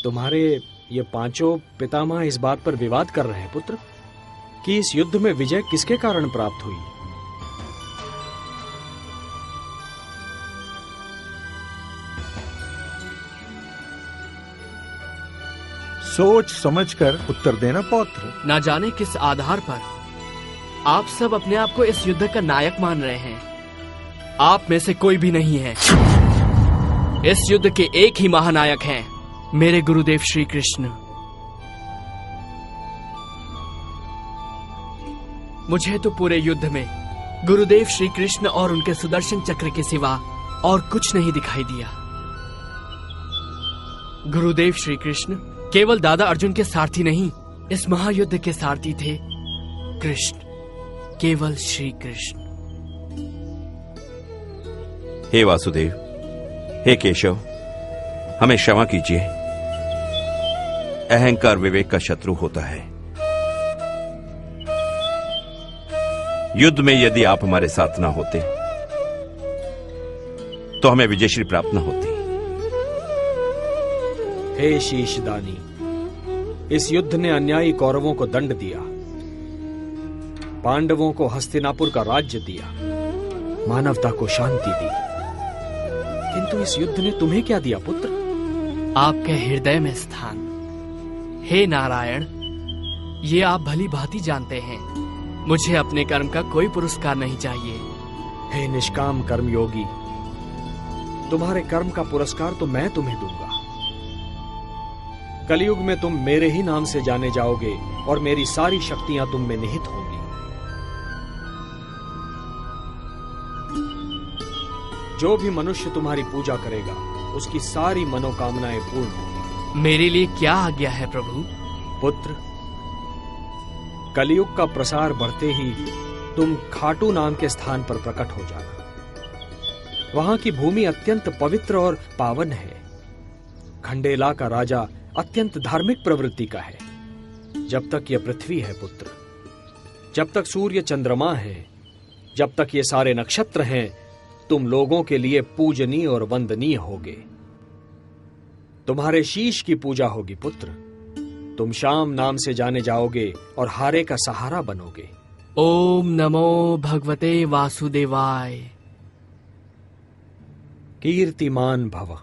तुम्हारे ये पांचों पितामह इस बात पर विवाद कर रहे हैं पुत्र कि इस युद्ध में विजय किसके कारण प्राप्त हुई। सोच समझकर उत्तर देना पौत्र। ना जाने किस आधार पर आप सब अपने आप को इस युद्ध का नायक मान रहे हैं। आप में से कोई भी नहीं है। इस युद्ध के एक ही महानायक हैं, मेरे गुरुदेव श्री कृष्ण। मुझे तो पूरे युद्ध में गुरुदेव श्री कृष्ण और उनके सुदर्शन चक्र के सिवा और कुछ नहीं दिखाई दिया। गुरुदेव श्री कृष्ण केवल दादा अर्जुन के सारथी नहीं, इस महायुद्ध के सारथी थे कृष्ण, केवल श्री कृष्ण। हे वासुदेव, हे केशव, हमें क्षमा कीजिए। अहंकार विवेक का शत्रु होता है। युद्ध में यदि आप हमारे साथ ना होते तो हमें विजयश्री प्राप्त न होती। हे शीशदानी, इस युद्ध ने अन्यायी कौरवों को दंड दिया, पांडवों को हस्तिनापुर का राज्य दिया, मानवता को शांति दी, किंतु इस युद्ध ने तुम्हें क्या दिया पुत्र? आपके हृदय में स्थान। हे नारायण, ये आप भली भांति जानते हैं, मुझे अपने कर्म का कोई पुरस्कार नहीं चाहिए। हे निष्काम कर्मयोगी, तुम्हारे कर्म का पुरस्कार तो मैं तुम्हें दूंगा। कलयुग में तुम मेरे ही नाम से जाने जाओगे और मेरी सारी शक्तियां तुम में निहित होंगी। जो भी मनुष्य तुम्हारी पूजा करेगा उसकी सारी मनोकामनाएं पूर्ण होंगी। मेरे लिए क्या आज्ञा है प्रभु? पुत्र, कलयुग का प्रसार बढ़ते ही तुम खाटू नाम के स्थान पर प्रकट हो जाना। वहां की भूमि अत्यंत पवित्र और पावन है। खंडेला का राजा अत्यंत धार्मिक प्रवृत्ति का है। जब तक यह पृथ्वी है पुत्र, जब तक सूर्य चंद्रमा है, जब तक ये सारे नक्षत्र हैं, तुम लोगों के लिए पूजनीय और वंदनीय होगे। तुम्हारे शीश की पूजा होगी पुत्र। तुम शाम नाम से जाने जाओगे और हारे का सहारा बनोगे। ओम नमो भगवते वासुदेवाय। कीर्तिमान भव।